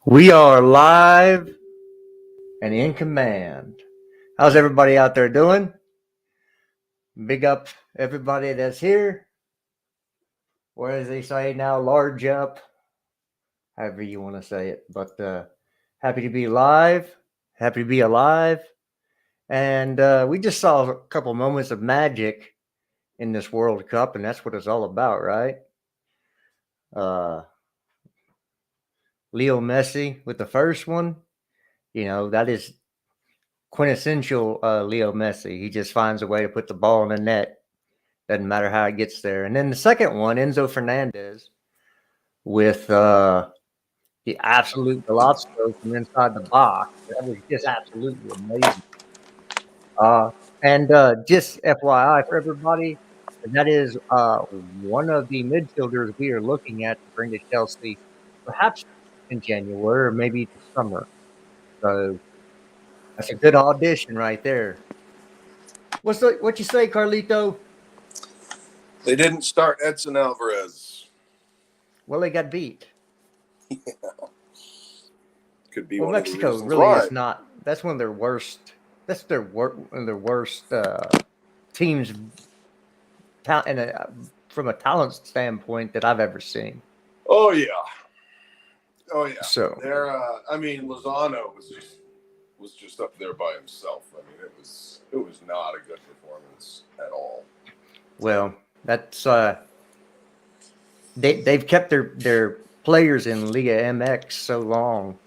We are live and in command. How's everybody out there doing? Big up everybody that's here. Or as they say now, large up, however you want to say it. But happy to be live, happy to be alive. And we just saw a couple moments of magic in this World Cup, and that's what it's all about, right? Uh, Leo Messi with the first one, that is quintessential Leo Messi. He just finds a way to put the ball in the net. Doesn't matter how it gets there. And then the second one, Enzo Fernandez with the absolute golazo from inside the box. That was just absolutely amazing. Uh, and just FYI for everybody, that is one of the midfielders we are looking at to bring to Chelsea, perhaps in January or maybe the summer. So that's a good audition right there. What you say, Carlito? They didn't start Edson Alvarez. Well, they got beat. Could be Well, one Mexico of the reasons really why. is not. That's one of their worst. That's one of their worst teams. From a talent standpoint that I've ever seen. Oh yeah, oh yeah. So They're. Lozano was just up there by himself. I mean, it was not a good performance at all. well, that's they've kept their players in Liga MX so long.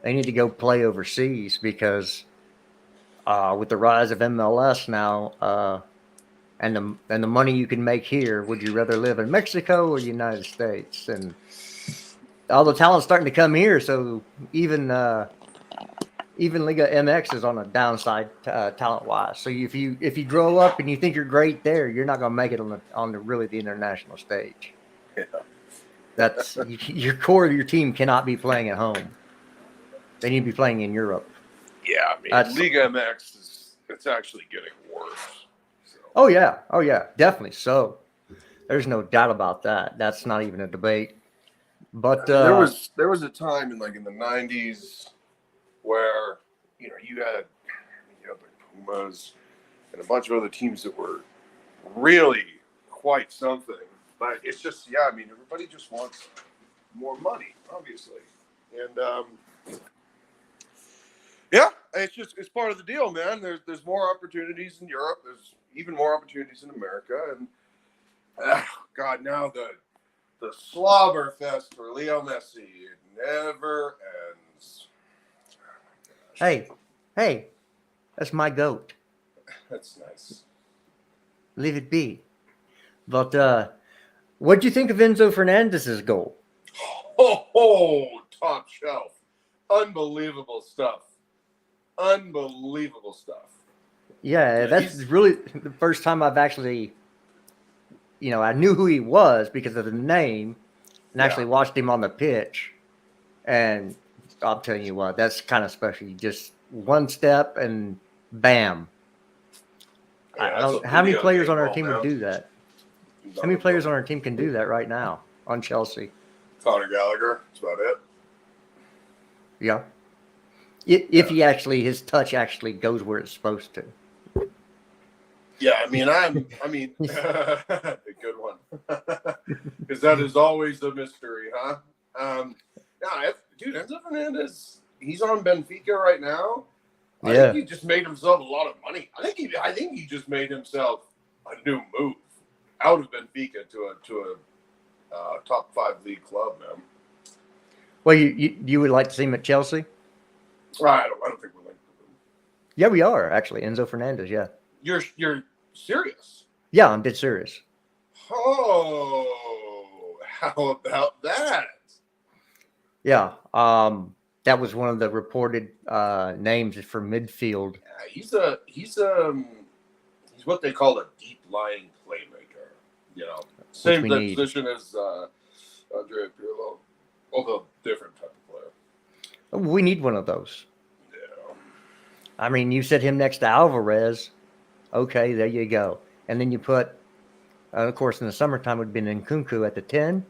They need to go play overseas because with the rise of MLS now. And the money you can make here, would you rather live in Mexico or the United States? And all the talent's starting to come here, so even Liga MX is on a downside talent wise. So if you grow up and you think you're great there, you're not going to make it on the international stage. Yeah. That's your core of your team cannot be playing at home. They need to be playing in Europe. Yeah, I mean, Liga MX it's actually getting worse. So. Oh yeah, definitely. So there's no doubt about that. That's not even a debate. But there was a time in the 90s where you had the Pumas and a bunch of other teams that were really quite something. But it's just everybody just wants more money, obviously, and it's part of the deal, man. There's more opportunities in Europe. There's even more opportunities in America, and God, now the slobber fest for Leo Messi, it never ends. Oh hey, that's my goat. That's nice. Leave it be. But what do you think of Enzo Fernandez's goal? Oh, top shelf. Unbelievable stuff. Yeah, that's really the first time I've actually, I knew who he was because of the name and actually watched him on the pitch. And I'll tell you what, that's kind of special. You just one step and bam. Yeah, how many players on our team would do that? How many players on our team can do that right now on Chelsea? Conor Gallagher, that's about it. Yeah. If his touch actually goes where it's supposed to. Yeah, I mean, a good one, because that is always a mystery, huh? Dude, Enzo Fernandez, he's on Benfica right now. I think he just made himself a lot of money. I think he just made himself a new move out of Benfica to a top 5 league club, man. Well, you would like to see him at Chelsea? I don't think we're linked with him. Yeah, we are actually. Enzo Fernandez. Yeah. You're serious? Yeah, I'm dead serious. Oh, how about that? Yeah. That was one of the reported names for midfield. Yeah, he's what they call a deep lying playmaker. Same position as Andrea Pirlo, although different type of player. We need one of those. Yeah. I mean, you set him next to Alvarez. Okay, there you go. And then you put, of course, in the summertime would have been Nkunku at the 10.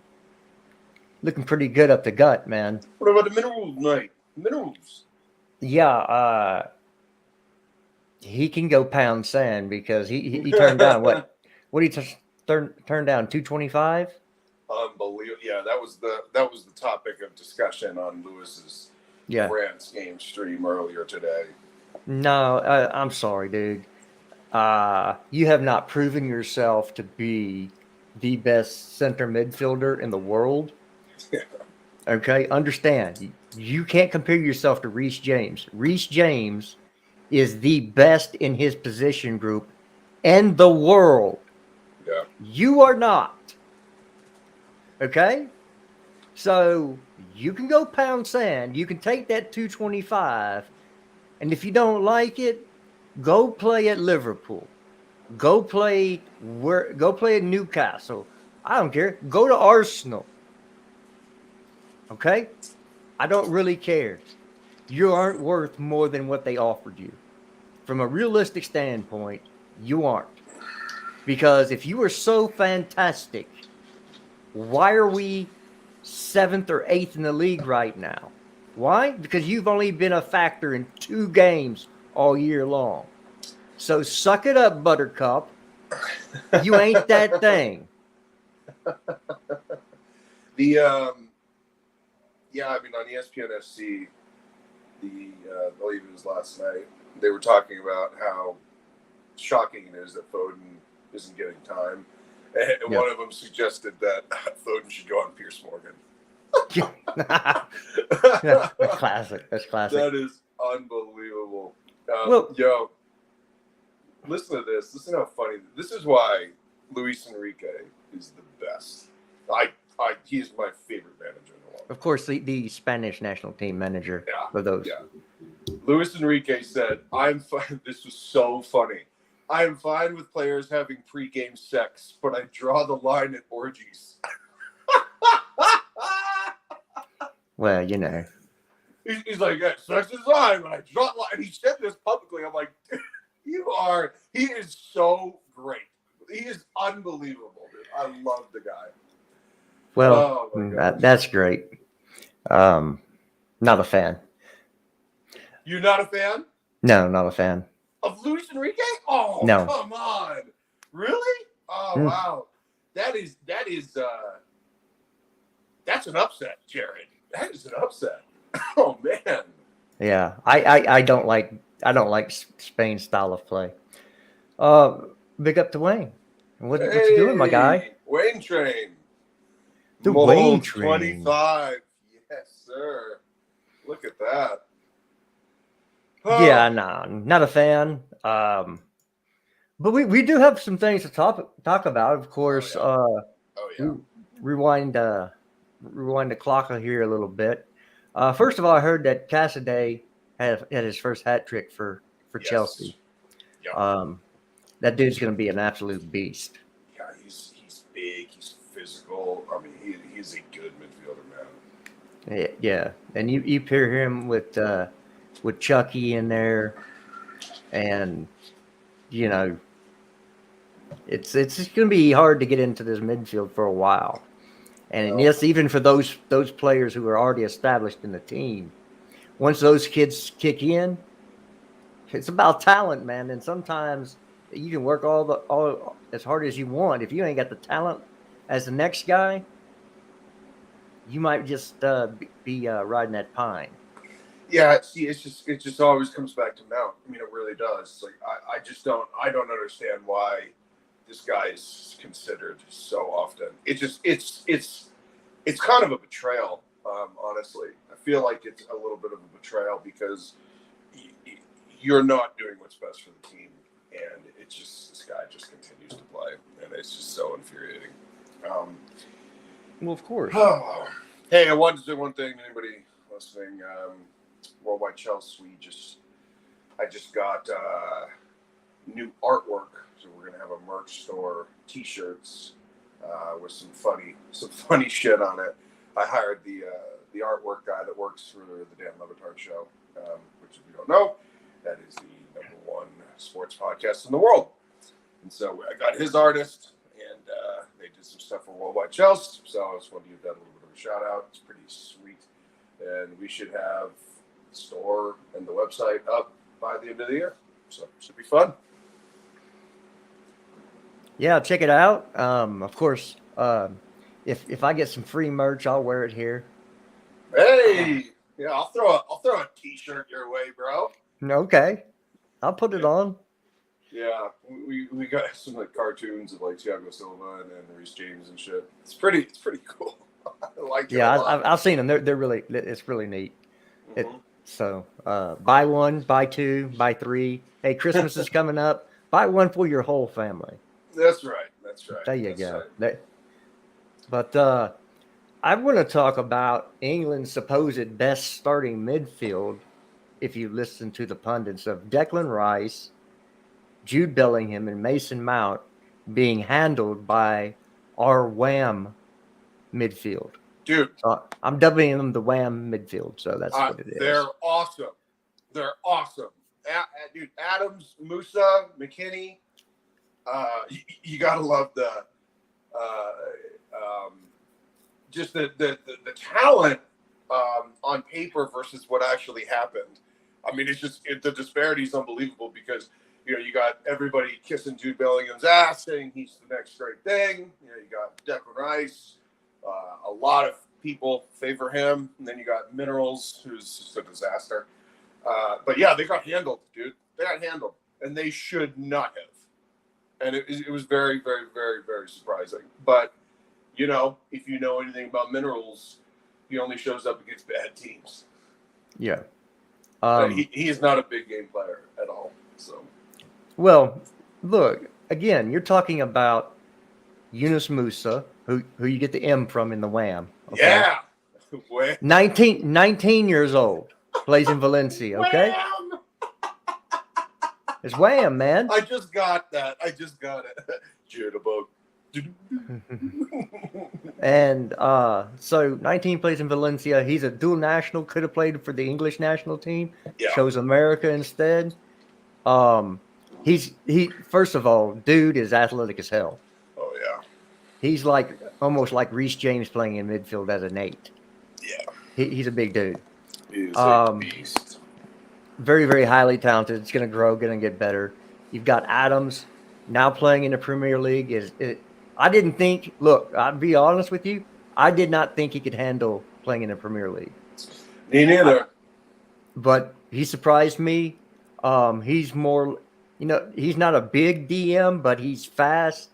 looking pretty good up the gut, man. What about the minerals night? Minerals. Yeah, he can go pound sand because he turned down what he turned down 225. Unbelievable. Yeah, that was the topic of discussion on Lewis's Yeah. France game stream earlier today. No, I'm sorry, dude. You have not proven yourself to be the best center midfielder in the world. Okay, understand. You can't compare yourself to Reece James. Reece James is the best in his position group in the world. Yeah. You are not. Okay? So you can go pound sand. You can take that 225. And if you don't like it, go play at Liverpool. Go play at Newcastle. I don't care. Go to Arsenal. Okay? I don't really care. You aren't worth more than what they offered you. From a realistic standpoint, you aren't. Because if you were so fantastic, why are we 7th or 8th in the league right now? Why? Because you've only been a factor in 2 games all year long. So suck it up, Buttercup. You ain't that thing. Yeah, I mean on ESPN FC, I believe it was last night, they were talking about how shocking it is that Foden isn't getting time, and one of them suggested that Foden should go on Piers Morgan. That's classic. That is unbelievable. Well, yo, listen to this. Listen how funny. This is why Luis Enrique is the best. He is my favorite manager in the world. Of course, the Spanish national team manager of those. Yeah. Luis Enrique said, "I'm fine." This was so funny. I am fine with players having pre-game sex, but I draw the line at orgies. Well, you know. He's like, yeah, sex is fine, but I draw the line. And he said this publicly. I'm like, he is so great. He is unbelievable, dude. I love the guy. Well, that's great. Not a fan. You're not a fan? No, not a fan. Of Luis Enrique? Oh, no. Come on. Really? Oh, wow. That's an upset, Jared. That is an upset. Oh, man. Yeah, I don't like Spain's style of play. Big up to Wayne. What you doing, my guy? Wayne Train. The Wayne Train. 25. Yes, sir. Look at that. Yeah, no, not a fan. But we do have some things to talk about. Of course, rewind the clock here a little bit. First of all, I heard that Cassidy had his first hat trick for Chelsea. Yep. That dude's going to be an absolute beast. Yeah, he's big. He's physical. I mean, he's a good midfielder, man. Yeah, and you pair him with Chucky in there, and you know, it's going to be hard to get into this midfield for a while. And yes, even for those players who are already established in the team, once those kids kick in, it's about talent, man. And sometimes you can work all as hard as you want. If you ain't got the talent as the next guy, you might just be riding that pine. Yeah, see, it just always comes back to Mount. I mean, it really does. Like I don't understand why this guy is considered so often. It's kind of a betrayal, honestly. I feel like it's a little bit of a betrayal because you're not doing what's best for the team, and it's just this guy just continues to play, and it's just so infuriating. Well, of course. Hey, I wanted to say one thing. Anybody listening? Worldwide Chelsea. I just got new artwork, so we're gonna have a merch store, T-shirts with some funny shit on it. I hired the artwork guy that works for the Dan Levitard Show, which if you don't know, that is the #1 sports podcast in the world. And so I got his artist, and they did some stuff for Worldwide Chelsea. So I just wanted to give that a little bit of a shout out. It's pretty sweet. And we should have the store and the website up by the end of the year. So it should be fun. Yeah, check it out. Of course, if I get some free merch, I'll wear it here. Hey, yeah, I'll throw a t-shirt your way, bro. Okay, I'll put it on. Yeah, we got some like cartoons of like Thiago Silva and then Reece James and shit. It's pretty cool. I like it. Yeah, I've seen them. They're really, it's really neat. Mm-hmm. So buy one, buy two, buy three. Hey, Christmas is coming up. Buy one for your whole family. That's right. That's right. There you That's go. right. But I want to talk about England's supposed best starting midfield. If you listen to the pundits of Declan Rice, Jude Bellingham, and Mason Mount being handled by our Wham midfield. Dude, I'm dubbing them the Wham midfield, so that's what it is. They're awesome. They're awesome. Dude, Adams, Musa, McKinney. You gotta love the just the talent on paper versus what actually happened. I mean, the disparity is unbelievable because you got everybody kissing Jude Bellingham's ass, saying he's the next great thing. You got Declan Rice. A lot of people favor him, and then you got Minerals, who's just a disaster. But yeah, they got handled, dude. They got handled, and they should not have. And it was very, very, very, very surprising. But if you know anything about Minerals, he only shows up against bad teams. Yeah. He is not a big game player at all. So. Well, look, again, you're talking about Yunus Musa, who you get the M from in the Wham. Okay? Yeah. 19 years old, plays in Valencia, okay? Wham! It's Wham, man. I just got that. I just got it. Jitterbug. And so 19 plays in Valencia. He's a dual national, could have played for the English national team. Yeah. Chose America instead. He first of all, dude is athletic as hell. Oh yeah. He's almost like Reece James playing in midfield as an 8. Yeah. He's a big dude. He's a beast. Very, very highly talented. It's going to grow, going to get better. You've got Adams now playing in the Premier League. I didn't think. Look, I'll be honest with you. I did not think he could handle playing in the Premier League. Me neither. But he surprised me. He's more. He's not a big DM, but he's fast,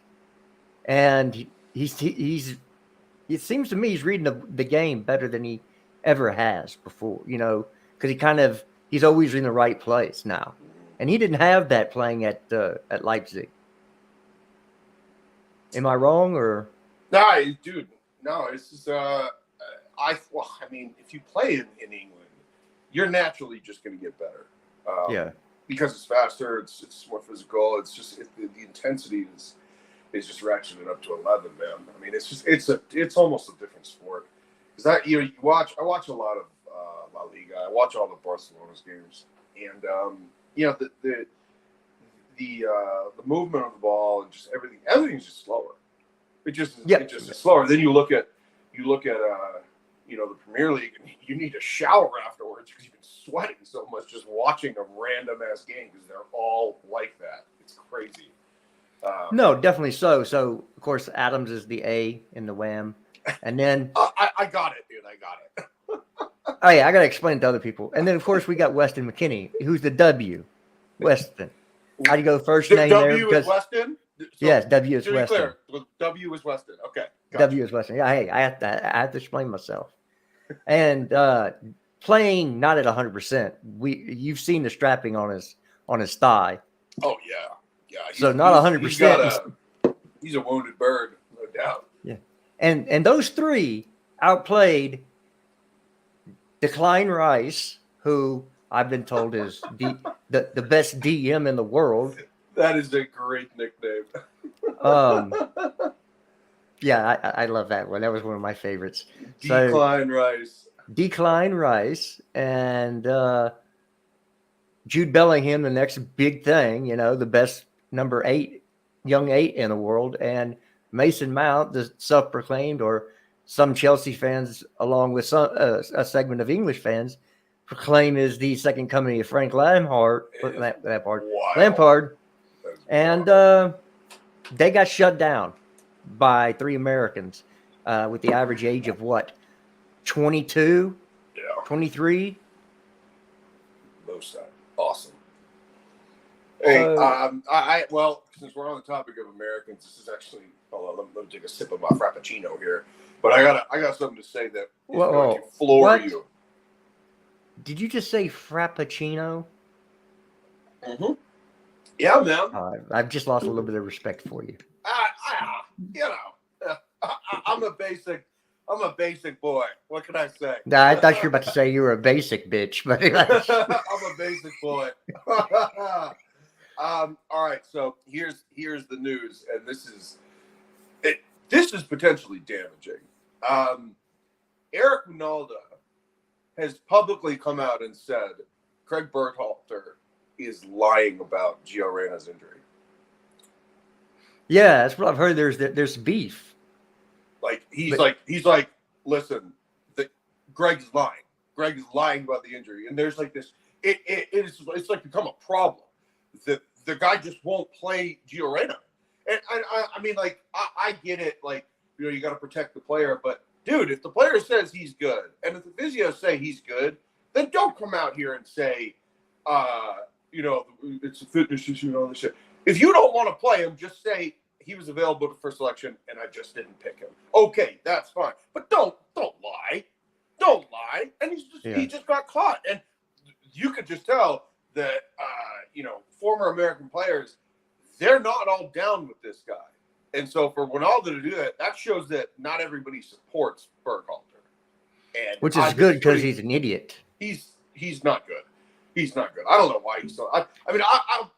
and he's. It seems to me he's reading the game better than he ever has before. Because he's always in the right place now, and he didn't have that playing at Leipzig. Am I wrong or? No, dude. No, it's just if you play in England, you're naturally just going to get better. Yeah. Because it's faster, it's more physical. It's just the intensity is just ratcheted up to 11, man. I mean, it's almost a different sport. Because I watch a lot of La Liga. I watch all the Barcelona's games, and the movement of the ball and just everything's just slower. It's just slower. Then you look at the Premier League, and you need to shower afterwards because you've been sweating so much just watching a random ass game because they're all like that. It's crazy. No, definitely so. So of course Adams is the A in the Wham, and then I got it, dude. I got it. Oh yeah, I gotta explain it to other people. And then of course we got Weston McKennie, who's the W. Weston. How do you go first name there? W is Weston? Yes, W is Weston. Clear, W is Weston. Okay. Gotcha. W is Weston. Yeah, hey, I have to explain myself. And playing not at 100%. You've seen the strapping on his thigh. Oh yeah. Yeah. So not 100%. He's a wounded bird, no doubt. Yeah. And those three outplayed Declan Rice, who I've been told is the best DM in the world. That is a great nickname. Yeah, I love that one. That was one of my favorites. Declan Rice and Jude Bellingham, the next big thing, the best number 8, young 8 in the world, and Mason Mount, the self-proclaimed or some Chelsea fans, along with a segment of English fans, proclaim is the second coming of Frank Lampard. Lampard, and they got shut down by 3 Americans with the average age of what, 22, 23. Most of awesome. Hey, well, since we're on the topic of Americans, this is actually. Hold on, let me take a sip of my frappuccino here. But I got something to say that is going to floor you. Did you just say frappuccino? Mm-hmm. Yeah, man. I've just lost a little bit of respect for you. I'm a basic boy. What can I say? Nah, I thought you were about to say you were a basic bitch, but I'm a basic boy. All right, so here's the news, and this is potentially damaging. Eric Ronaldo has publicly come out and said Craig Berhalter is lying about Gio Reyna's injury. Yeah, that's what I've heard. There's beef. Like he's like, listen, Greg's lying. Greg is lying about the injury, and there's like this. It's like become a problem. The guy just won't play Gio Reyna, and I mean, like I get it. Like, you know, you got to protect the player, but dude, if the player says he's good, and if the physios say he's good, then don't come out here and say, you know, it's a fitness issue and all this shit. If you don't want to play him, just say he was available for selection and I just didn't pick him. Okay, that's fine. But don't lie. Don't lie. And he just got caught. And you could just tell that you know, former American players, they're not all down with this guy. And so for Ronaldo to do that, that shows that not everybody supports Berhalter. And which is good because he's an idiot. He's not good. He's not good. I don't know why he's so. I mean,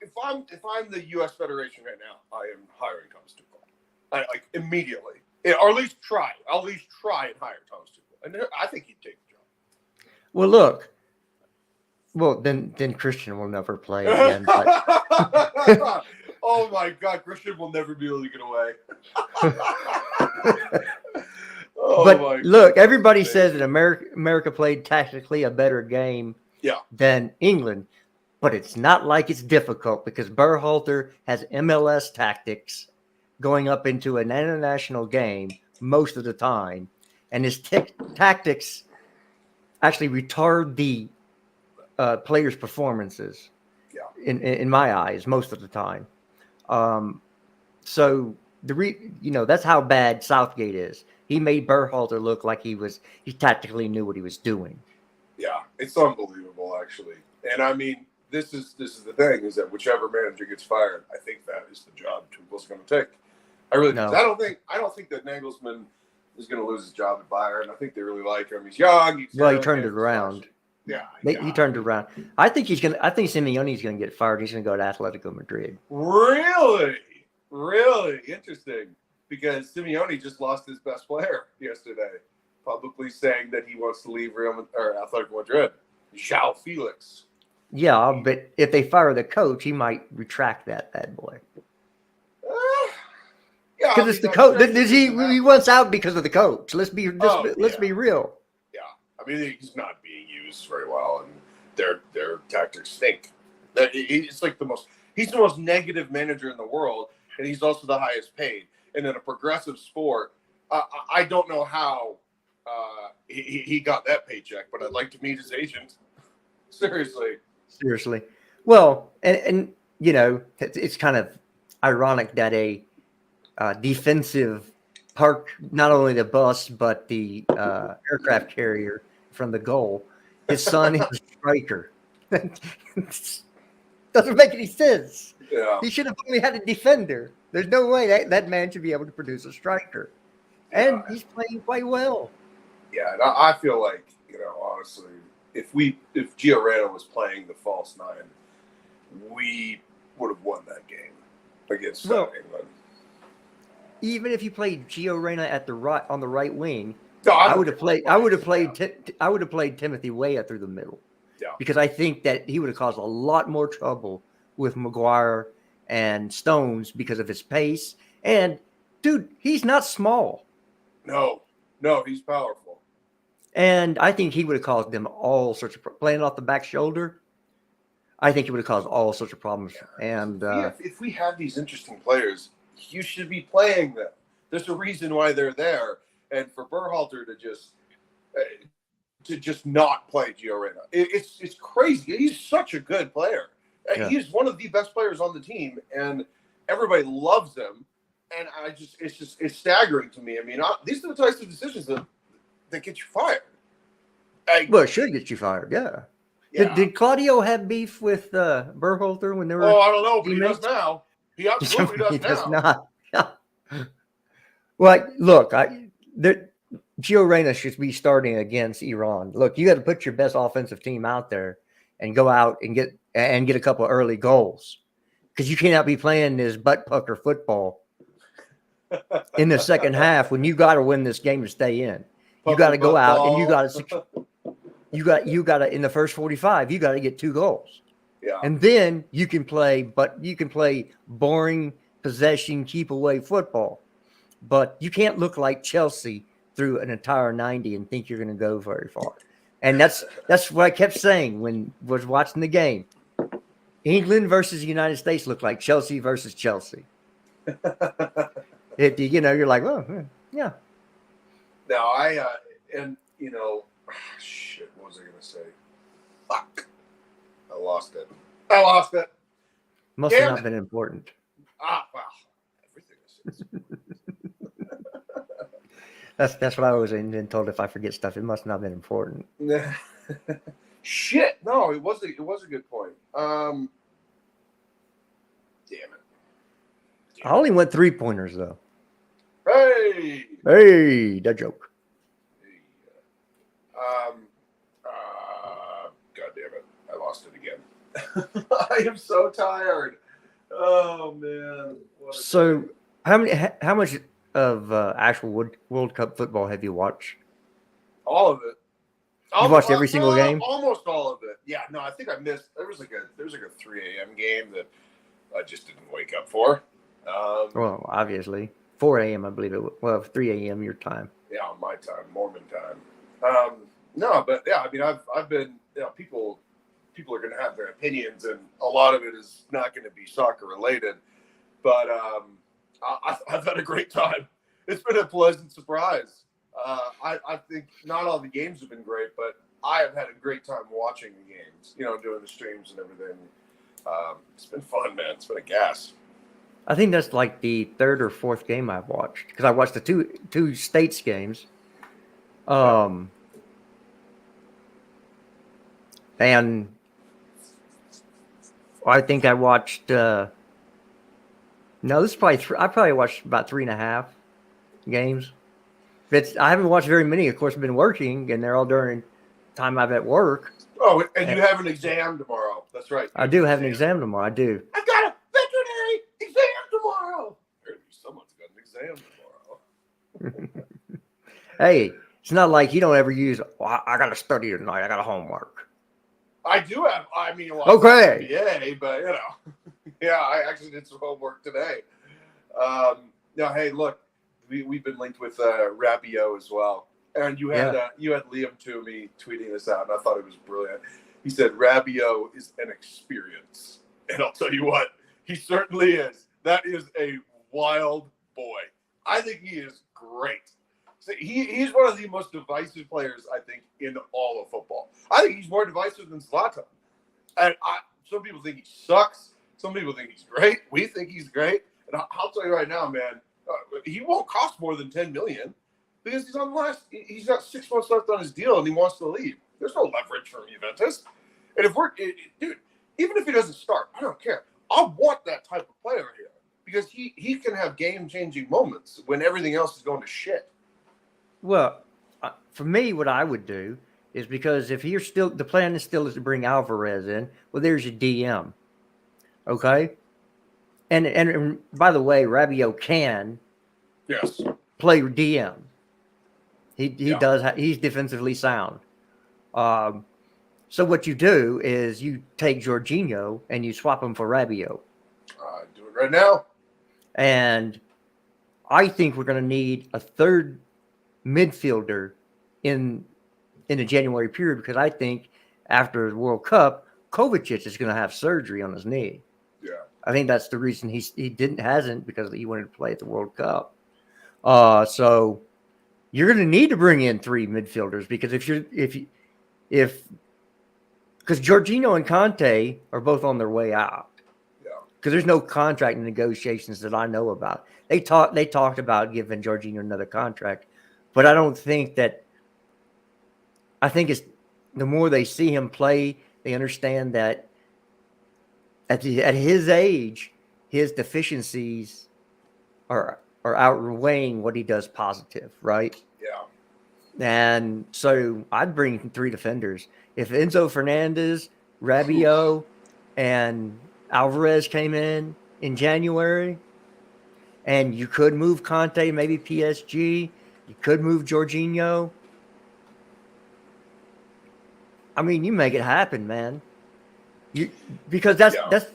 if I'm the U.S. Federation right now, I am hiring Thomas Tuchel. Like immediately, or at least try. I'll at least try and hire Thomas Tuchel, and I think he'd take the job. Well, look. Well, then Christian will never play again. But... Oh my God, Christian will never be able to get away. But look, everybody says that America played tactically a better game than England, but it's not like it's difficult because Berhalter has MLS tactics going up into an international game most of the time, and his tactics actually retard the players' performances. In my eyes, most of the time. So that's how bad Southgate is. He made Berhalter look like he tactically knew what he was doing. Yeah, it's unbelievable, actually. And I mean, this is the thing, is that whichever manager gets fired, I think that is the job Tuchel's going to take. I really do. I don't think that Nagelsmann is going to lose his job at Bayern. I think they really like him. He's young. He turned it around. Yeah, he turned it around. I think Simeone's going to get fired. He's going to go to Atletico Madrid. Really interesting. Because Simeone just lost his best player yesterday, publicly saying that he wants to leave Atletico Madrid. João Felix. Yeah, but if they fire the coach, he might retract that bad boy. Yeah, because it's the coach. He wants out because of the coach. Let's be real. Yeah, I mean, he's not being used very well, and their tactics stink. It's like he's the most negative manager in the world, and he's also the highest paid. And in a progressive sport, I don't know how he got that paycheck, but I'd like to meet his agent. Seriously. Well, and you know, it's kind of ironic that a defensive park not only the bus but the aircraft carrier from the goal. His son is a striker. Doesn't make any sense. Yeah. He should have only had a defender. There's no way that man should be able to produce a striker. And he's playing quite well. Yeah, and I feel like, you know, honestly, if Gio Reyna was playing the false nine, we would have won that game against England. Even if you played Gio Reyna on the right wing, no, I would have played Timothy Weah through the middle. Yeah. Because I think that he would have caused a lot more trouble with Maguire and Stones because of his pace. And dude, he's not small. No, No, he's powerful. And I think he would have caused them all sorts of playing off the back shoulder. I think he would have caused all sorts of problems. And if we have these interesting players, you should be playing them. There's a reason why they're there. And for Berhalter to just not play Gio Reyna, it's crazy. He's such a good player. Yeah. He's one of the best players on the team, and everybody loves him. And it's staggering to me. I mean, these are the types of decisions that get you fired. Well, it should get you fired. Yeah. Did Claudio have beef with Berhalter when they were? Oh, I don't know, but teammates? he does now. He absolutely does He now. does not. Well, look, Gio Reyna should be starting against Iran. Look, you got to put your best offensive team out there and go out and get a couple of early goals, because you cannot be playing this butt pucker football in the second half when you got to win this game to stay in. You got to go out and you got to in the first 45, you got to get 2 goals. Yeah. And then you can play boring possession, keep away football. But you can't look like Chelsea through an entire 90 and think you're going to go very far. And that's what I kept saying when I was watching the game. England versus the United States looked like Chelsea versus Chelsea. You're like, well, yeah. Now shit, what was I going to say? Fuck. I lost it. Must have not been important. Wow. Everything is. That's what I always been told. If I forget stuff, it must not have been important. Shit. No, it was a good point. Damn it. I only went 3-pointers though. Hey, that joke. God damn it. I lost it again. I am so tired. Oh man. So how much of actual World Cup football have you watched? All of it. You watched every single game? Almost all of it. Yeah, no, I think I missed. There was like a 3 a.m. game that I just didn't wake up for. Well, obviously 4 a.m. I believe it was. Well, 3 a.m. your time. Yeah, my time, Mormon time. No, but yeah, I mean, I've been. People are going to have their opinions, and a lot of it is not going to be soccer related. But I've had a great time. It's been a pleasant surprise. I think not all the games have been great, but I have had a great time watching the games, doing the streams and everything. It's been fun, man. It's been a gas. I think that's like the 3rd or 4th game I've watched, because I watched the two States games. And I think I watched, no, this is probably, I probably watched about 3.5 games. I haven't watched very many. Of course, I've been working, and they're all during time I'm at work. Oh, and you have an exam tomorrow. That's right. I do have an exam tomorrow. I do. I've got a veterinary exam tomorrow. Someone's got an exam tomorrow. Hey, it's not like you don't ever use, I got to study tonight. I got a homework. I do have, okay. MBA, but yeah, I actually did some homework today. Now, hey, look, we've been linked with Rabiot as well, and you had Liam Toomey tweeting this out, and I thought it was brilliant. He said Rabiot is an experience, and I'll tell you what, he certainly is. That is a wild boy. I think he is great. So he's one of the most divisive players, I think, in all of football. I think he's more divisive than Zlatan. And some people think he sucks. Some people think he's great. We think he's great. And I'll tell you right now, man, he won't cost more than $10 million because he's on he's got 6 months left on his deal and he wants to leave. There's no leverage from Juventus. And dude, even if he doesn't start, I don't care. I want that type of player here because he can have game-changing moments when everything else is going to shit. Well, for me, what I would do is, because if you're still, the plan is still to bring Alvarez in, well, there's your DM. Okay? And by the way, Rabiot can play DM. He does. He's defensively sound. So what you do is you take Jorginho and you swap him for Rabiot. Do it right now. And I think we're going to need a third midfielder in the January period, because I think after the World Cup, Kovacic is going to have surgery on his knee. Yeah. I think that's the reason he hasn't, because he wanted to play at the World Cup. So you're going to need to bring in 3 midfielders, because because Jorginho and Conte are both on their way out. Yeah. Because there's no contract negotiations that I know about. They talked about giving Jorginho another contract, but I don't think that. I think it's the more they see him play, they understand that at his age, his deficiencies are outweighing what he does positive, right? Yeah. And so I'd bring 3 defenders. If Enzo Fernandez, Rabiot, and Alvarez came in January, and you could move Conte, maybe PSG, you could move Jorginho. I mean, you make it happen, man. Because that's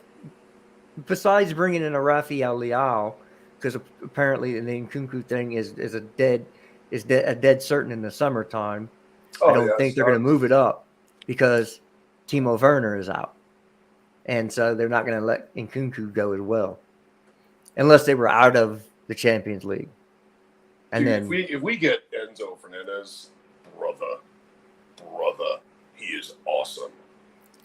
besides bringing in a Rafael Leao, because apparently the Nkunku thing is a dead certain in the summertime. I don't think they're going to move it up because Timo Werner is out, and so they're not going to let Nkunku go as well, unless they were out of the Champions League. And Dude, then if we get Enzo Fernandez, brother, he is awesome.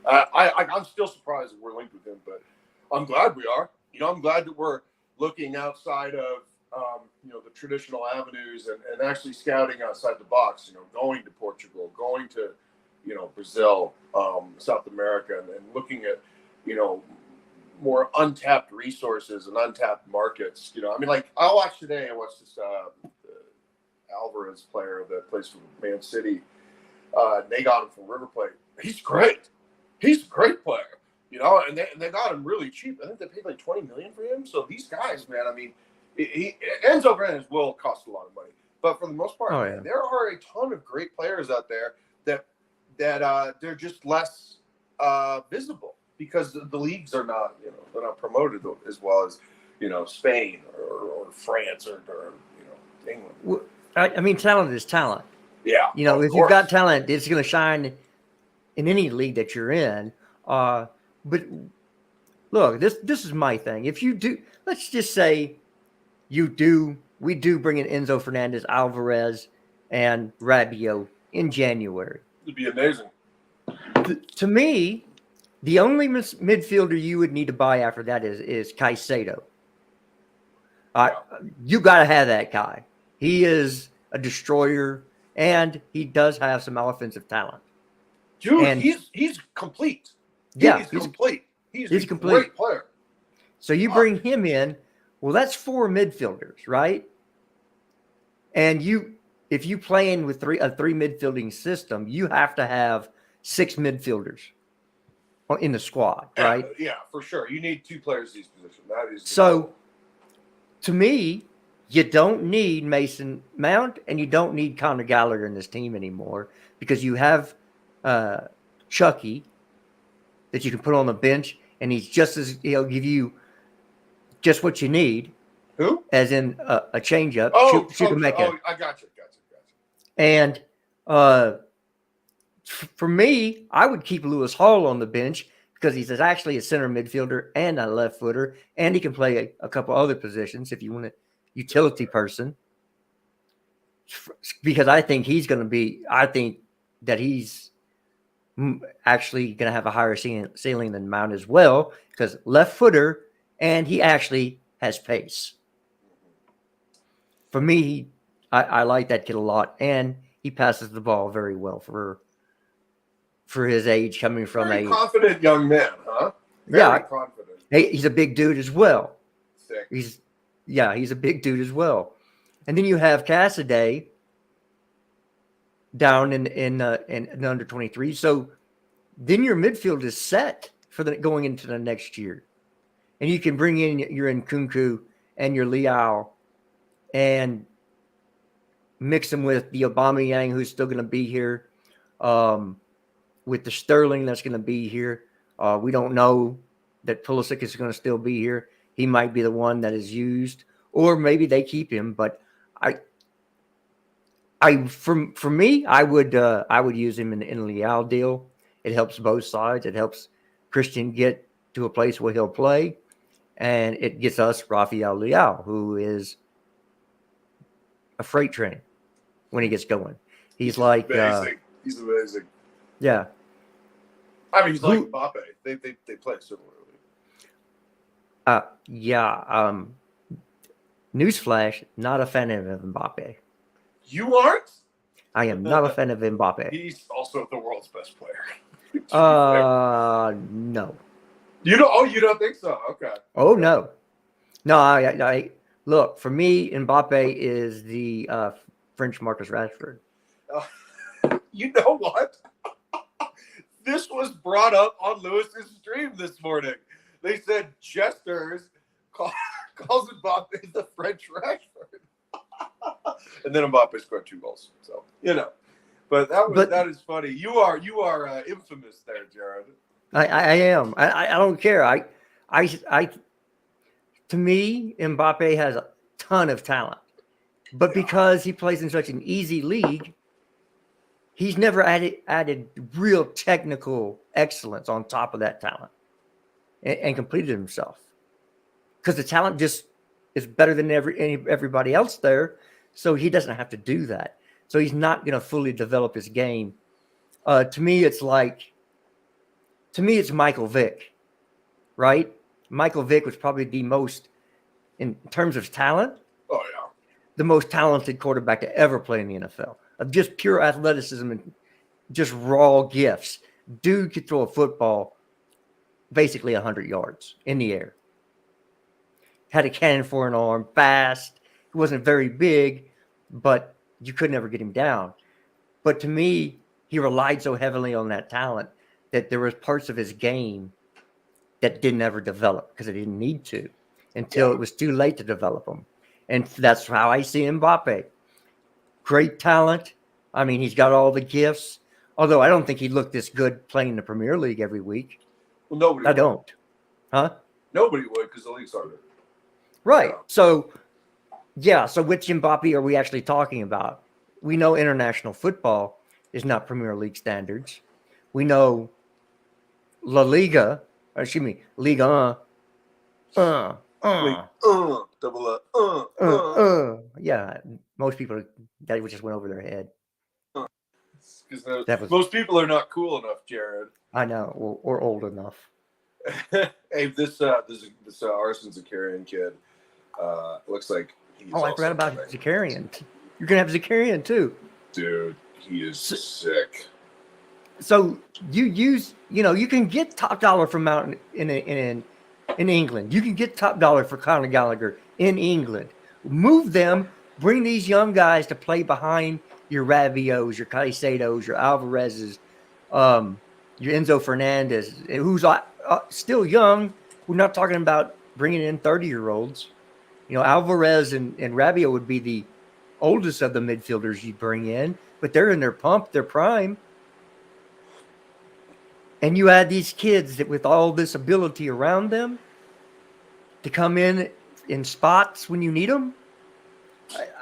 I'm still surprised that we're linked with him, but I'm glad we are. I'm glad that we're looking outside of the traditional avenues and actually scouting outside the box. Going to Portugal, going to Brazil, South America, and looking at more untapped resources and untapped markets. I watched today. I watched this Alvarez player that plays for Man City. They got him from River Plate. He's great. He's a great player. And they got him really cheap. I think they paid like $20 million for him. So these guys, man, I mean, Enzo Fernandez will cost a lot of money, but for the most part, man, there are a ton of great players out there that they're just less visible because the leagues are not, they're not promoted as well as Spain or France or England. Well, I mean, talent is talent. Yeah, if you've got talent, it's going to shine in any league that you're in. But look, this is my thing. If you do, let's just say we do bring in Enzo Fernandez, Alvarez, and Rabiot in January. It'd be amazing. To me, the only midfielder you would need to buy after that is Caicedo. You got to have that guy. He is a destroyer, and he does have some offensive talent. Dude, and he's complete. He's complete. He's a complete. Great player. So you bring him in. Well, that's 4 midfielders, right? And if you play in with a three midfielding system, you have to have 6 midfielders in the squad, right? Yeah, for sure. You need 2 players in these positions. That is so. To me, you don't need Mason Mount and you don't need Conor Gallagher in this team anymore because you have Chucky that you can put on the bench, and he'll give you just what you need. Who? As in a changeup. Oh, I got you. And for me, I would keep Lewis Hall on the bench because he's actually a center midfielder and a left footer, and he can play a couple other positions if you want a utility person. Because I think that he's actually going to have a higher ceiling than Mount as well, because left footer, and he actually has pace. For me, I like that kid a lot, and he passes the ball very well for his age, coming from very confident young man, huh? Very confident. He's a big dude as well. Sick. He's a big dude as well. And then you have Cassidy down in under 23. So then your midfield is set for going into the next year. And you can bring in your Nkunku and your Leao and mix them with the Aubameyang, who's still going to be here, with the Sterling that's going to be here. We don't know that Pulisic is going to still be here. He might be the one that is used, or maybe they keep him. But For me, I would use him in the Leal deal. It helps both sides. It helps Christian get to a place where he'll play, and it gets us Rafael Leal, who is a freight train when he gets going. He's like amazing. He's amazing. Yeah. I mean, he's like Mbappe. They play similarly. Yeah. Newsflash: not a fan of Mbappe. You aren't? I am not a fan of Mbappe. He's also the world's best player. No. You don't? Oh, you don't think so? Okay. Oh no. No. I look, for me, Mbappe is the French Marcus Rashford. You know what? This was brought up on Lewis's stream this morning. They said Jesters calls Mbappe the French Rashford. And then Mbappe scored 2 goals. So, But that is funny. You are infamous there, Jared. I am. I don't care. To me, Mbappe has a ton of talent. But because he plays in such an easy league, he's never added real technical excellence on top of that talent and completed himself. Because the talent just is better than everybody else there, so he doesn't have to do that. So he's not going to fully develop his game. To me, it's Michael Vick, right? Michael Vick was probably the most, in terms of talent, the most talented quarterback to ever play in the NFL. Of just pure athleticism and just raw gifts. Dude could throw a football basically 100 yards in the air. Had a cannon for an arm, fast. He wasn't very big, but you could never get him down. But to me, he relied so heavily on that talent that there was parts of his game that didn't ever develop because it didn't need to until it was too late to develop them. And that's how I see Mbappe. Great talent. I mean, he's got all the gifts. Although I don't think he looked this good playing in the Premier League every week. Well, nobody would. Don't. Huh? Nobody would because the league's harder. Right. Yeah. So which Mbappe are we actually talking about? We know international football is not Premier League standards. We know Liga 1. Yeah, most people that just went over their head. Most people are not cool enough, Jared. I know, or old enough. Hey, this Arson Zakarian kid looks like he's. I forgot about Zakarian. You're gonna have Zakarian too, dude. He is sick. So you can get top dollar from Mountain in England. You can get top dollar for Conor Gallagher in England. Move them. Bring these young guys to play behind your Rabios, your Caicedos, your Alvarezes, your Enzo Fernandez, who's still young. We're not talking about bringing in 30-year-olds. Alvarez and Rabiot would be the oldest of the midfielders you bring in, but they're in their prime. And you add these kids that with all this ability around them to come in spots when you need them.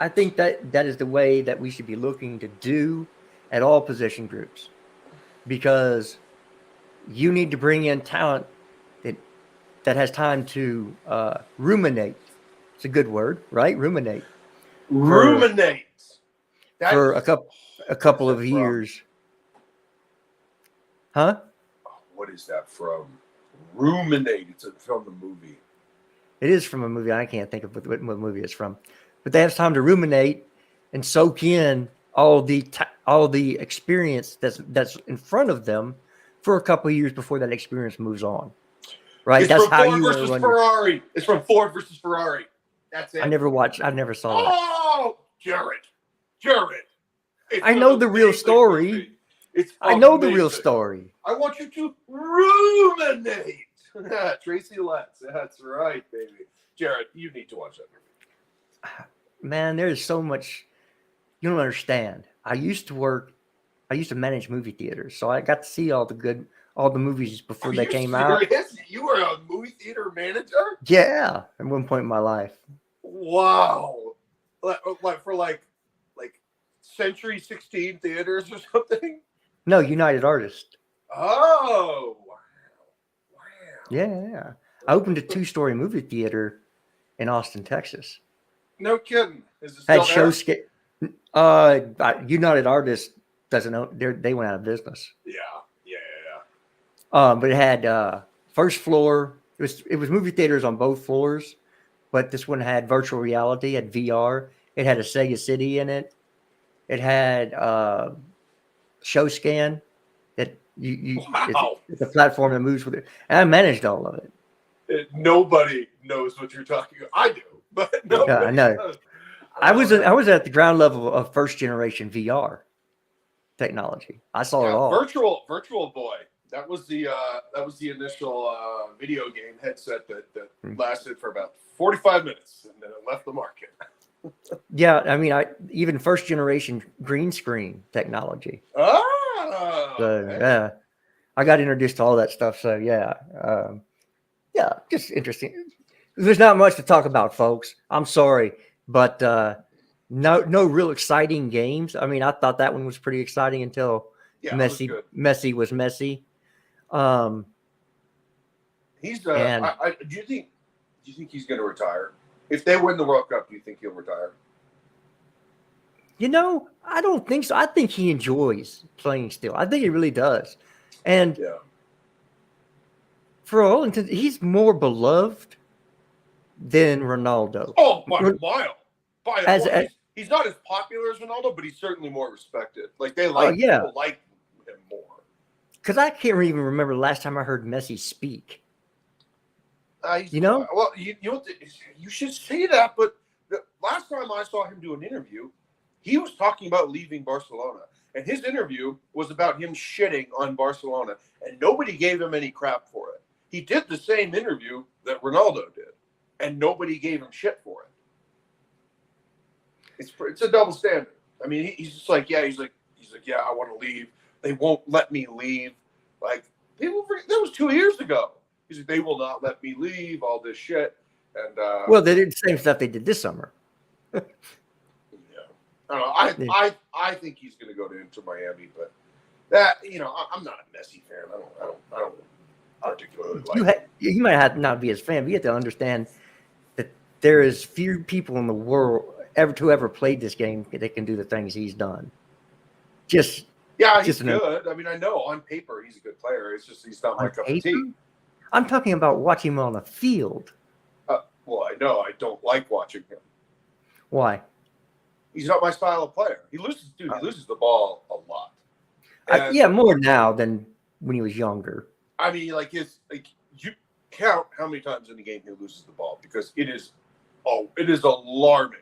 I think that is the way that we should be looking to do at all position groups, because you need to bring in talent that has time to ruminate. It's a good word, right? Ruminate. Ruminate. For a couple of years. Huh? What is that from? Ruminate. It's from the movie. It is from a movie. I can't think of what movie it's from. But they have time to ruminate and soak in all the experience that's in front of them for a couple of years before that experience moves on. Right? It's that's from how Ford you versus Ferrari. It's from Ford versus Ferrari. That's it. I never saw that. Oh, Jared. I know the real story. I know the real story. I want you to ruminate. Tracy Letts. That's right, baby. Jared, you need to watch that movie. Man, there's so much you don't understand. I used to manage movie theaters, so I got to see all the movies before they came out. You were a movie theater manager? Yeah, at one point in my life. Wow. Like Century 16 theaters or something? No, United Artists. Oh, wow. Yeah. I opened a 2-story movie theater in Austin, Texas. No kidding. Is it Had still there? United Artists doesn't know. They went out of business. Yeah. But it had first floor. It was movie theaters on both floors, but this one had virtual reality, had VR. It had a Sega City in it. It had show scan that Wow. it's a platform that moves with it. And I managed all of it. Nobody knows what you're talking about. I do, but nobody I know. does. I was at the ground level of first generation VR technology. I saw it all. Virtual Boy. That was the initial video game headset that lasted for about 45 minutes, and then it left the market. Yeah, I mean, even first generation green screen technology. Oh, So, okay. yeah, I got introduced to all that stuff. So yeah, just interesting. There's not much to talk about, folks. I'm sorry, but no real exciting games. I mean, I thought that one was pretty exciting until Messi was messy. He's and do you think he's going to retire? If they win the World Cup, do you think he'll retire? I don't think so. I think he enjoys playing still. I think he really does. And for all intents, he's more beloved than Ronaldo. Oh, by a mile. He's not as popular as Ronaldo, but he's certainly more respected. Like people like him more. Because I can't even remember the last time I heard Messi speak. Well, you should say that. But the last time I saw him do an interview, he was talking about leaving Barcelona, and his interview was about him shitting on Barcelona, and nobody gave him any crap for it. He did the same interview that Ronaldo did, and nobody gave him shit for it. It's a double standard. I mean, he's just like, yeah, he's like, I want to leave. They won't let me leave. Like, that was 2 years ago. He's like, they will not let me leave. All this shit. And well, they did the same stuff they did this summer. Yeah, I don't know. I think he's going to go to Inter Miami, but that I'm not a Messi fan. I don't particularly like. You might not be his fan, but you have to understand that there is few people in the world ever played this game that can do the things he's done. He's good. I mean, I know on paper he's a good player. It's just he's not my cup of tea. I'm talking about watching him on the field. Well, I know I don't like watching him. Why? He's not my style of player. He loses the ball a lot. More now than when he was younger. I mean, you count how many times in the game he loses the ball, because it is alarming.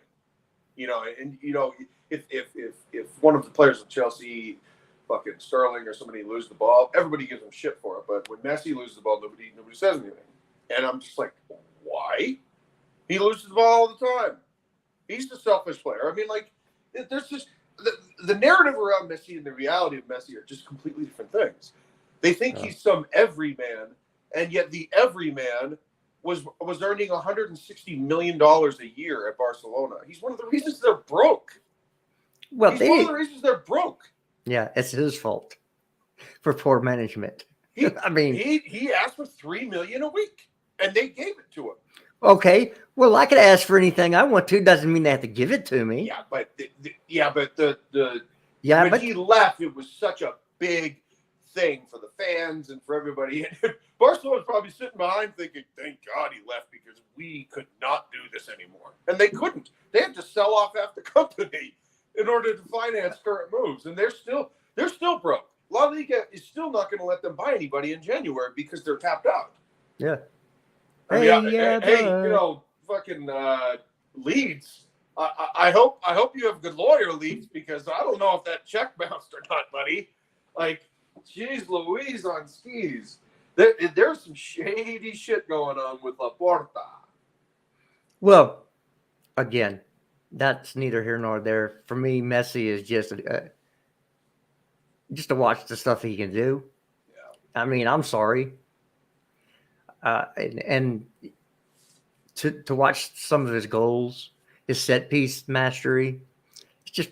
If one of the players of Chelsea, fucking Sterling or somebody, lose the ball, everybody gives him shit for it. But when Messi loses the ball, nobody says anything. And I'm just like, why? He loses the ball all the time. He's the selfish player. I mean, there's just the narrative around Messi and the reality of Messi are just completely different things. They think he's some everyman, and yet the everyman was earning $160 million a year at Barcelona. He's one of the reasons they're broke. Well, he's one of the reasons they're broke. Yeah, it's his fault for poor management. He asked for $3 million a week, and they gave it to him. Okay, well, I could ask for anything I want to. Doesn't mean they have to give it to me. Yeah, but when he left, it was such a big thing for the fans and for everybody. And Barcelona's probably sitting behind thinking, "Thank God he left, because we could not do this anymore." And they couldn't. They had to sell off half the company in order to finance current moves, and they're still broke. La Liga is still not going to let them buy anybody in January because they're tapped out. Yeah. Fucking Leeds. I hope you have a good lawyer, Leeds, because I don't know if that check bounced or not, buddy. Like, geez Louise on skis. There's some shady shit going on with Laporta. Well, again, that's neither here nor there. For me, Messi is just to watch the stuff he can do. Yeah. I mean, I'm sorry. And to watch some of his goals, his set piece mastery, it's just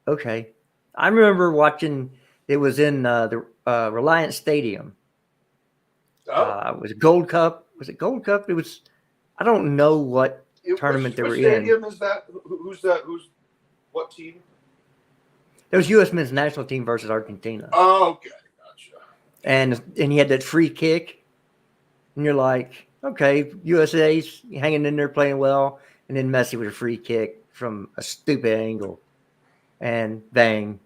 Okay. I remember watching. It was in the Reliance Stadium. Oh, Was it Gold Cup? Was it Gold Cup? It was. I don't know what tournament they were which in. stadium is that? Who's that? Who's what team? It was U.S. men's national team versus Argentina, Oh, okay, gotcha. and he had that free kick, and you're like, okay, USA's hanging in there playing well, and then Messi with a free kick from a stupid angle, and bang,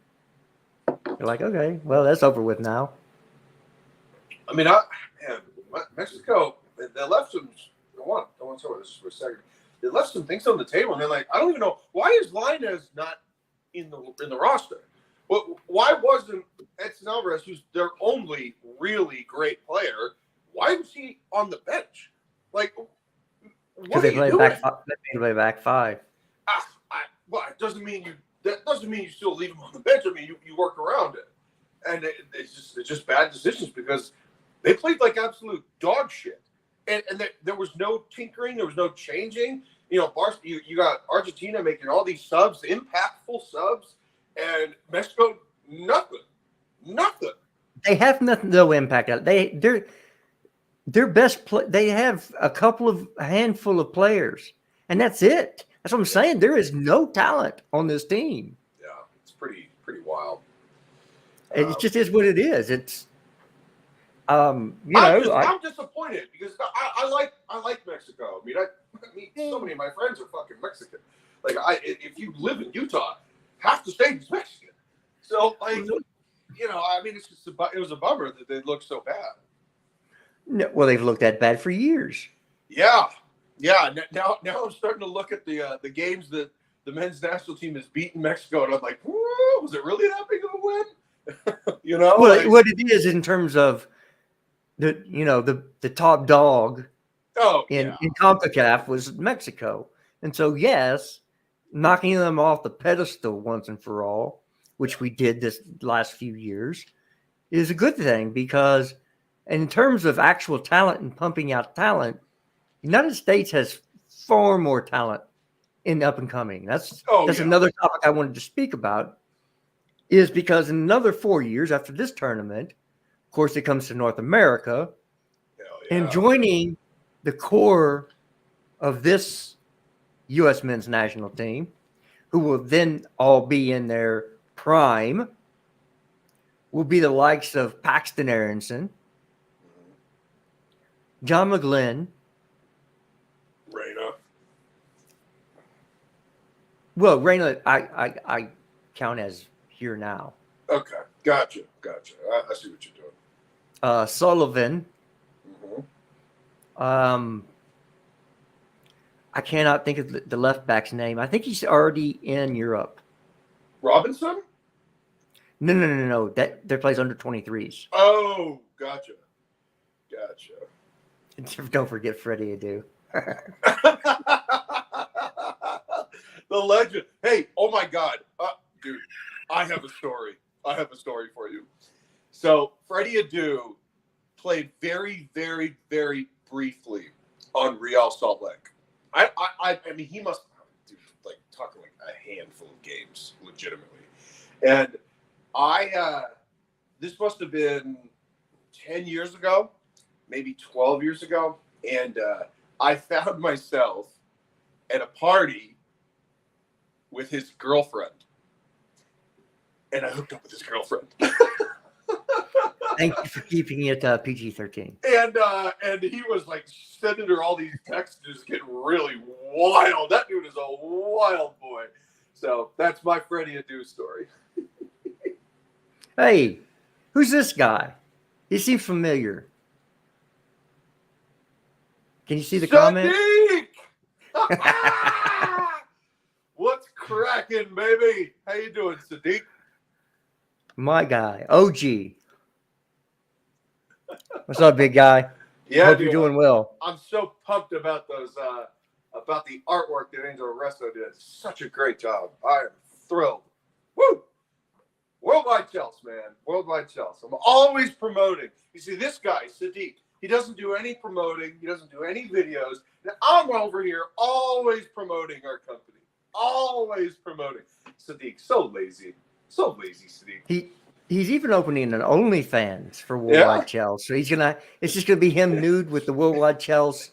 you're like, okay, well that's over with now. I mean, man, Mexico, they left some. I want to talk about this for a second. They left some things on the table, and they're like, I don't even know why is Lainez not in the roster. Why wasn't Edson Alvarez, who's their only really great player, why was he on the bench? Like, Because they play back. They play back five. Well, it doesn't mean you. That doesn't mean you still leave him on the bench. I mean, you work around it, and it's just bad decisions because they played like absolute dog shit, and there was no tinkering, there was no changing. You know, you got Argentina making all these subs, impactful subs, and Mexico nothing. They have no impact. Their best play. They have a handful of players, and that's it. That's what I'm saying. There is no talent on this team. Yeah, it's pretty wild. It just is what it is. It's I'm disappointed because I like Mexico. I mean, so many of my friends are fucking Mexican. Like, if you live in Utah, half the state is Mexican. So, like, you know, I mean, it was a bummer that they looked so bad. No, well, they've looked that bad for years. Yeah. Now I'm starting to look at the games that the men's national team has beaten Mexico, and I'm like, was it really that big of a win? You know, well, what it is in terms of the top dog. In CONCACAF was Mexico, and so yes, knocking them off the pedestal once and for all, which we did this last few years, is a good thing because in terms of actual talent and pumping out talent, the United States has far more talent in up and coming. That's another topic I wanted to speak about, is because in another 4 years after this tournament, of course, it comes to North America, and joining the core of this U.S. men's national team, who will then all be in their prime, will be the likes of Paxton Aronson, John McGlynn, Reyna. Well, Reyna, I count as here now. Okay, gotcha. I see what you're doing. Sullivan. Mm-hmm. I cannot think of the left back's name. I think he's already in Europe. Robinson? No. That plays under 23s. Oh, gotcha. Don't forget Freddie Adu. The legend. Hey, oh my God, dude! I have a story for you. So Freddie Adu played very, very, very briefly on Real Salt Lake. I mean, he must like talking like a handful of games, legitimately. And this must have been 10 years ago, maybe 12 years ago, and I found myself at a party with his girlfriend, and I hooked up with his girlfriend. Thank you for keeping it PG-13. And he was like sending her all these texts, just getting really wild. That dude is a wild boy. So that's my Freddie Adu story. Hey, who's this guy? He seems familiar. Can you see the comment? What's cracking, baby? How you doing, Sadiq? My guy, OG. What's up, big guy? Yeah, hope you're doing well. I'm so pumped about those, about the artwork that Angel Resto did. Such a great job. I am thrilled. Woo! Worldwide Chelsea, man. Worldwide Chelsea. I'm always promoting. You see, this guy, Sadiq, he doesn't do any promoting. He doesn't do any videos. And I'm over here always promoting our company. Always promoting. Sadiq, so lazy. So lazy, Sadiq. He's even opening an OnlyFans for Yeah. Worldwide Chels. So it's just gonna be him nude with the Worldwide Chels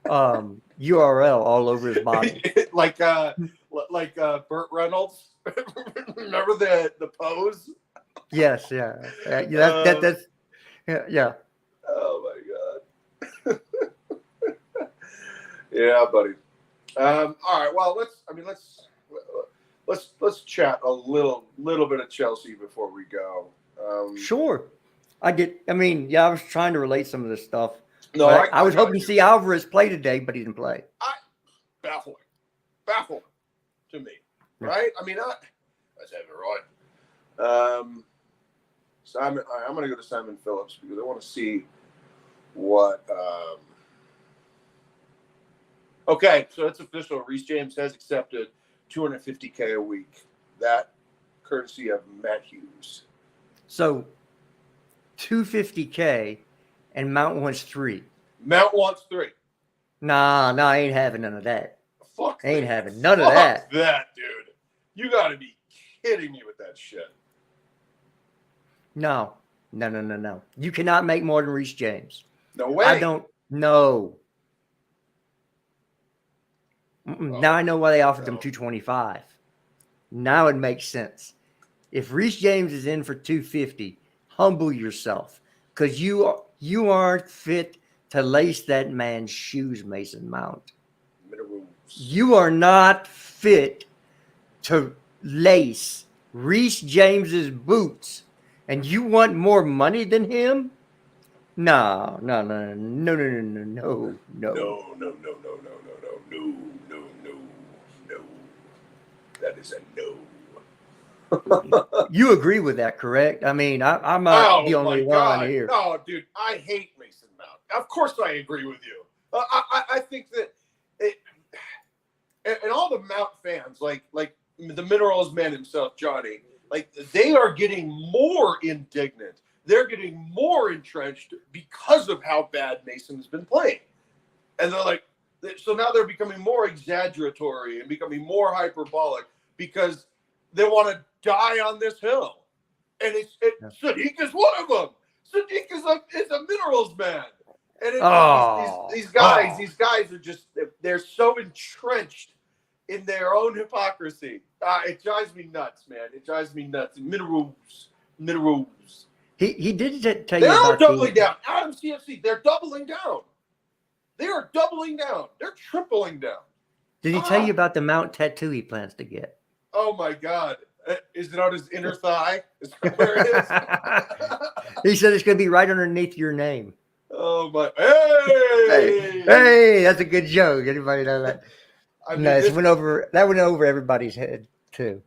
URL all over his body. like Burt Reynolds. Remember the pose? Yes, yeah. That's yeah. Oh my god. Yeah, buddy. All right. Well, let's chat a little bit of Chelsea before we go. Sure. I was trying to relate some of this stuff. No, but I was got hoping to you. see Alvarez play today, but he didn't play. Baffling to me, right? I mean, let's have it right. Simon, I'm going to go to Simon Phillips because I want to see what. Okay, so it's official. Reece James has accepted $250K a week. That courtesy of Matt Hughes. So $250K, and Mount wants 3. Mount wants 3. Nah, I ain't having none of that. Fuck. I ain't having none of that. Fuck that, dude. You got to be kidding me with that shit. No. You cannot make more than Reece James. No way. I don't know. Now I know why they offered them $225. Now it makes sense. If Reece James is in for $250, humble yourself, because you aren't fit to lace that man's shoes, Mason Mount. You are not fit to lace Reece James's boots, and you want more money than him? No. That is a no. You agree with that, correct? I mean, I'm not the only one here. No, dude, I hate Mason Mount. Of course I agree with you. I think that and all the Mount fans, like the Minerals man himself, Johnny, like they are getting more indignant. They're getting more entrenched because of how bad Mason's been playing. And they're like, so now they're becoming more exaggeratory and becoming more hyperbolic because they want to die on this hill. And Sadiq is one of them. Sadiq is a Minerals man. And these guys are just, they're so entrenched in their own hypocrisy. It drives me nuts, man. It drives me nuts. Minerals. He did tell they you are about doubling down. Adam CFC, they're doubling down. They are doubling down. They're tripling down. Did he tell you about the Mount tattoo he plans to get? Oh my God. Is it on his inner thigh? Is that where it is? He said it's going to be right underneath your name. Oh my! Hey! Hey, that's a good joke. Anybody know that? I mean, no, that went over everybody's head too.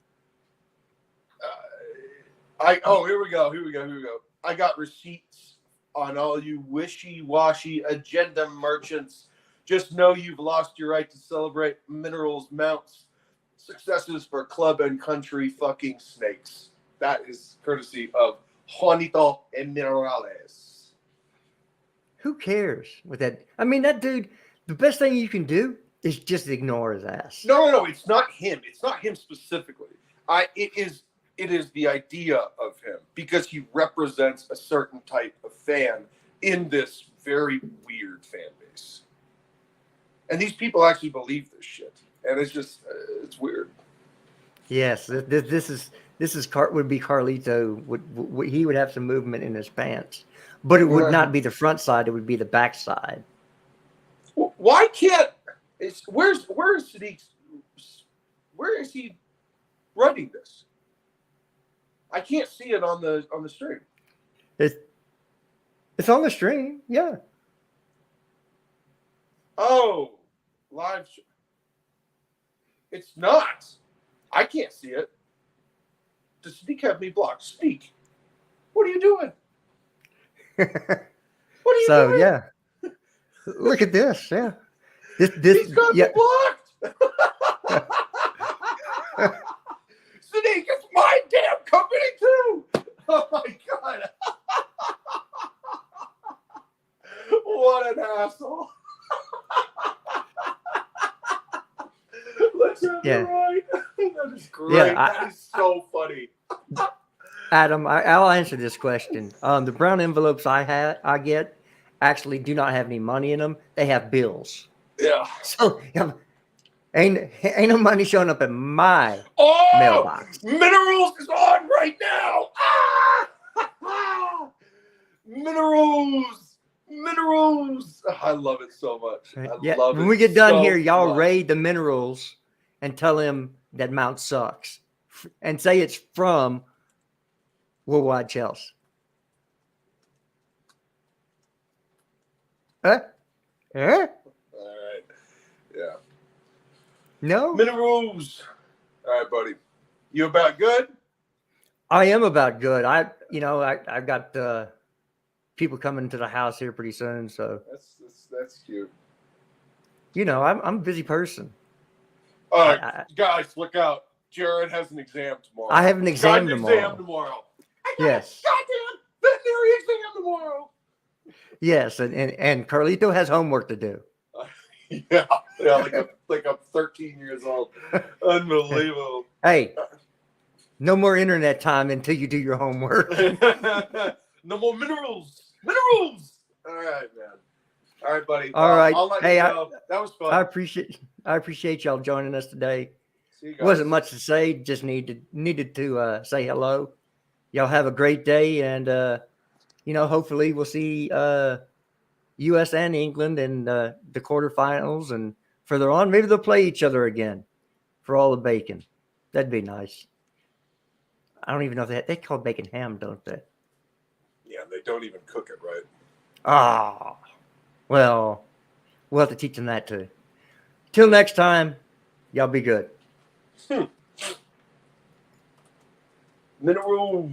Here we go. I got receipts on all you wishy-washy agenda merchants. Just know you've lost your right to celebrate Minerals Mount's successes for club and country fucking snakes. That is courtesy of Juanito and Minerales. Who cares with that? I mean, that dude, the best thing you can do is just ignore his ass. No. It's not him. It's not him specifically. It is the idea of him because he represents a certain type of fan in this very weird fan base. And these people actually believe this shit. And it's just, it's weird. Yes, this would be Carlito. He would have some movement in his pants. But it would not be the front side; it would be the back side. Why can't? Where is Sadiq's? Where is he writing this? I can't see it on the stream. It's on the stream, yeah. Oh, live. It's not. I can't see it. Does Sadiq have me blocked? Sadiq, what are you doing? What are you doing? Yeah. Look at this. Yeah. This He's got me blocked. Sadiq, it's my damn company too. Oh my God. What an asshole. Let's have it right. That is great. Yeah, That is so funny. Adam, I'll answer this question. The brown envelopes I get actually do not have any money in them. They have bills. Yeah. So ain't no money showing up in my Oh, mailbox. Minerals is on right now. Ah! Minerals. I love it so much. I Yeah, love when it we get done so here, y'all much. raid the minerals and tell him that Mount sucks, and say it's from Worldwide Chelsea. Huh? Huh? All right. Yeah. No, Minerals. All right, buddy. You about good? I am about good. I've got people coming to the house here pretty soon, so That's cute. I'm a busy person. All right, guys, look out. Jared has an exam tomorrow. I have an exam Got an tomorrow. exam tomorrow. I got Yes. a goddamn veterinary exam tomorrow. Yes, and Carlito has homework to do. Yeah, like I'm 13 years old. Unbelievable. Hey, no more internet time until you do your homework. No more minerals. Minerals. All right, man. All right, buddy. All right. I'll let Hey, you go. That was fun. I appreciate y'all joining us today. See you guys. Wasn't much to say. Just needed to say hello. Y'all have a great day, and hopefully we'll see U.S. and England in the quarterfinals, and further on, maybe they'll play each other again for all the bacon. That'd be nice. I don't even know if they call bacon ham, don't they? Yeah, they don't even cook it right. Ah, well, we'll have to teach them that too. Till next time, y'all be good. Mineral